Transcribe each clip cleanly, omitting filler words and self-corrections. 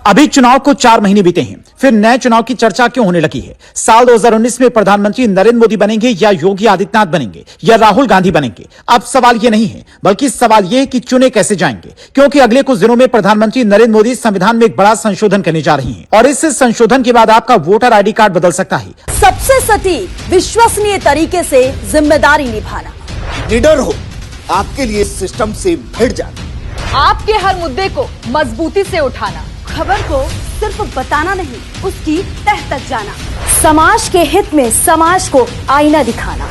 अभी चुनाव को 4 महीने बीते हैं, फिर नए चुनाव की चर्चा क्यों होने लगी है? साल 2019 में प्रधानमंत्री नरेंद्र मोदी बनेंगे या योगी आदित्यनाथ बनेंगे या राहुल गांधी बनेंगे? अब सवाल यह नहीं है, बल्कि सवाल यह है कि चुने कैसे जाएंगे, क्योंकि अगले कुछ दिनों में प्रधानमंत्री नरेंद्र मोदी संविधान में एक बड़ा संशोधन करने जा रही हैं और इस संशोधन के बाद आपका वोटर आईडी कार्ड बदल सकता है। सबसे सटीक विश्वसनीय तरीके से जिम्मेदारी निभाना, निडर हो, आपके लिए सिस्टम से भिड़ जाना, आपके हर मुद्दे को मजबूती से उठाना, खबर को सिर्फ बताना नहीं, उसकी तह तक जाना, समाज के हित में समाज को आईना दिखाना,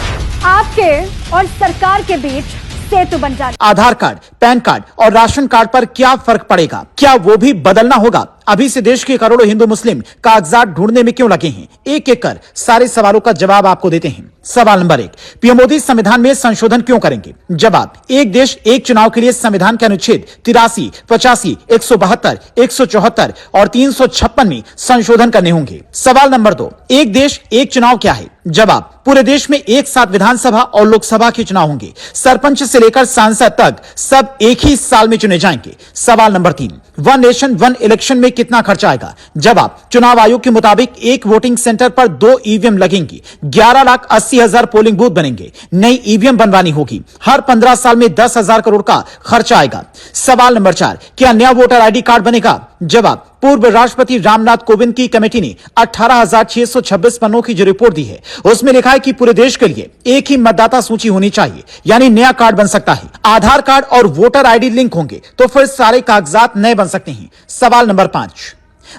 आपके और सरकार के बीच सेतु बन जाना। आधार कार्ड, पैन कार्ड और राशन कार्ड पर क्या फर्क पड़ेगा? क्या वो भी बदलना होगा? अभी से देश के करोड़ों हिंदू मुस्लिम कागजात ढूंढने में क्यों लगे हैं? एक एक कर सारे सवालों का जवाब आपको देते हैं। सवाल नंबर 1, पीएम मोदी संविधान में संशोधन क्यों करेंगे? जवाब, एक देश एक चुनाव के लिए संविधान के अनुच्छेद 83, 85, 172, 174 और 356 में संशोधन करने होंगे। सवाल नंबर 2, एक देश एक चुनाव क्या है? जवाब, पूरे देश में एक साथ विधानसभा और लोकसभा के चुनाव होंगे। सरपंच से लेकर सांसद तक सब एक ही साल में चुने जाएंगे। सवाल number 3, one nation one election में कितना खर्चा आएगा? जवाब, चुनाव आयोग के मुताबिक एक वोटिंग सेंटर पर 2 ईवीएम लगेंगी, 11,80,000 पोलिंग बूथ बनेंगे, नई ईवीएम बनवानी होगी, हर 15 साल में 10,000 करोड़ का खर्चा आएगा। सवाल नंबर 4, क्या नया वोटर आईडी कार्ड बनेगा? जवाब, पूर्व राष्ट्रपति रामनाथ कोविंद की कमेटी ने 18,626 पन्नों की जो रिपोर्ट दी है, उसमें लिखा है कि पूरे देश के लिए एक ही मतदाता सूची होनी चाहिए, यानी नया कार्ड बन सकता है। आधार कार्ड और वोटर आईडी लिंक होंगे तो फिर सारे कागजात नए बन सकते हैं। सवाल नंबर 5,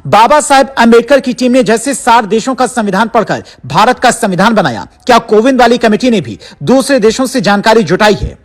बाबा साहेब अंबेडकर की टीम ने जैसे 60 देशों का संविधान पढ़कर भारत का संविधान बनाया, क्या कोविंद वाली कमेटी ने भी दूसरे देशों से जानकारी जुटाई है?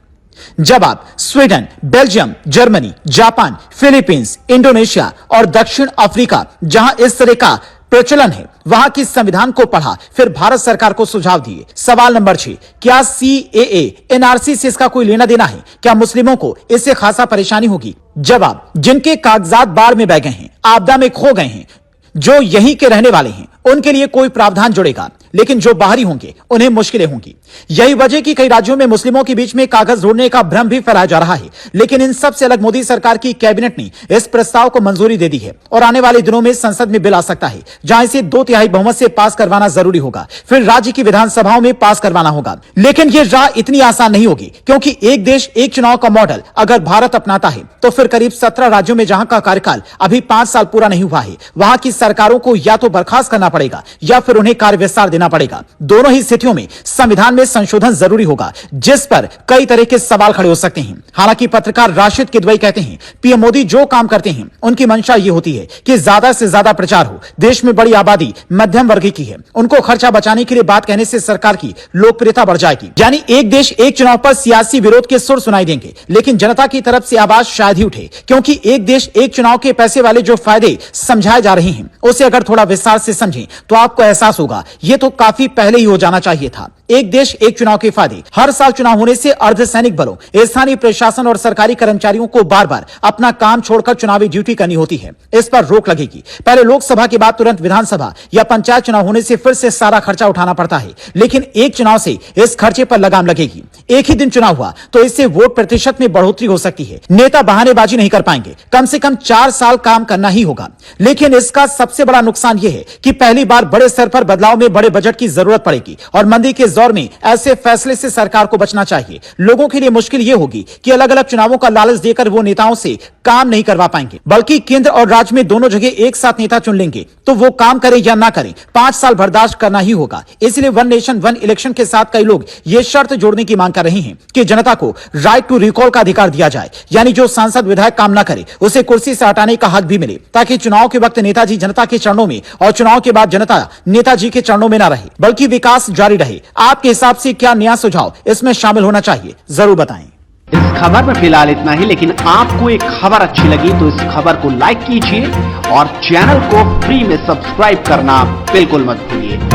जवाब, Sweden, Belgium, Germany, Japan, Philippines, Indonesia और दक्षिण अफ्रीका, जहां इस तरह का प्रचलन है, वहां की संविधान को पढ़ा, फिर भारत सरकार को सुझाव दिए। सवाल नंबर 6, क्या सीएए, एनआरसी से इसका कोई लेना देना है? क्या मुस्लिमों को इससे खासा परेशानी होगी? जवाब, जिनके कागजात बाढ़ में बह गए हैं, आपदा में खो गए हैं, जो यहीं के रहने वाले हैं, उनके लिए कोई प्रावधान जुड़ेगा, लेकिन जो बाहरी होंगे उन्हें मुश्किलें होंगी। यही वजह कि कई राज्यों में मुस्लिमों के बीच में कागज ढूंढने का भ्रम भी फैलाया जा रहा है, लेकिन इन सब से अलग मोदी सरकार की कैबिनेट ने इस प्रस्ताव को मंजूरी दे दी है और आने वाले दिनों में संसद में बिल आ सकता है, जहां इसे 2/3 बहुमत से पास करवाना जरूरी होगा, फिर राज्य की विधानसभाओं में पास करवाना होगा। लेकिन यह राह इतनी आसान नहीं होगी, क्योंकि एक देश एक चुनाव का मॉडल अगर भारत अपनाता है तो फिर करीब 17 राज्यों में जहां का कार्यकाल अभी 5 साल पूरा नहीं हुआ है, वहां की सरकारों को या तो बर्खास्त करना पड़ेगा या फिर उन्हें कार्य विस्तार देना पड़ेगा। दोनों ही स्थितियों में संविधान में संशोधन जरूरी होगा, जिस पर कई तरह के सवाल खड़े हो सकते हैं। हालांकि पत्रकार राशिद किदवई कहते हैं, पीएम मोदी जो काम करते हैं उनकी मंशा ये होती है कि ज्यादा से ज्यादा प्रचार हो। देश में बड़ी आबादी मध्यम वर्ग की है, उनको खर्चा बचाने के लिए बात कहने से सरकार की लोकप्रियता बढ़ जाएगी। यानी एक देश एक चुनाव पर सियासी विरोध के सुर सुनाई देंगे, लेकिन जनता की तरफ से आवाज शायद ही उठे, क्योंकि एक देश एक चुनाव के पैसे वाले जो फायदे समझाए जा रहे हैं, उसे अगर थोड़ा विस्तार से समझें तो आपको एहसास होगा ये तो काफी पहले ही हो जाना चाहिए था। एक देश एक चुनाव के फायदे, हर साल चुनाव होने से अर्धसैनिक बलों, स्थानीय प्रशासन और सरकारी कर्मचारियों को बार बार अपना काम छोड़कर चुनावी ड्यूटी करनी होती है। इस पर रोक लगेगी। पहले लोकसभा के बाद तुरंत विधानसभा या पंचायत चुनाव होने से फिर से सारा खर्चा उठाना पड़ता है, लेकिन एक चुनाव से इस खर्चे पर लगाम लगेगी। एक ही दिन चुनाव हुआ तो इससे वोट प्रतिशत में बढ़ोतरी हो सकती है। नेता बहानेबाजी नहीं कर पाएंगे, कम से कम 4 साल काम करना ही होगा। लेकिन इसका सबसे बड़ा नुकसान यह है कि पहली बार बड़े स्तर पर बदलाव में बड़े बजट की जरूरत पड़ेगी और मंदी के दौर में ऐसे फैसले से सरकार को बचना चाहिए। लोगों के लिए मुश्किल यह होगी कि अलग अलग चुनावों का लालच देकर वो नेताओं से काम नहीं करवा पाएंगे, बल्कि केंद्र और राज्य में दोनों जगह एक साथ नेता चुन लेंगे, तो वो काम करें या ना करें 5 साल बर्दाश्त करना ही होगा। इसलिए वन नेशन वन इलेक्शन के साथ कई लोग ये शर्त जोड़ने की मांग कर रहे हैं कि जनता को राइट टू रिकॉल का अधिकार दिया जाए, यानी जो सांसद विधायक काम ना करे उसे कुर्सी से हटाने का हक भी मिले, ताकि चुनाव के वक्त नेताजी जनता के चरणों में और चुनाव के बाद जनता नेताजी के चरणों में ना रहे, बल्कि विकास जारी रहे। आपके हिसाब से क्या नया सुझाव इसमें शामिल होना चाहिए, जरूर बताएं। इस खबर में फिलहाल इतना ही, लेकिन आपको एक खबर अच्छी लगी तो इस खबर को लाइक कीजिए और चैनल को फ्री में सब्सक्राइब करना बिल्कुल मत भूलिए।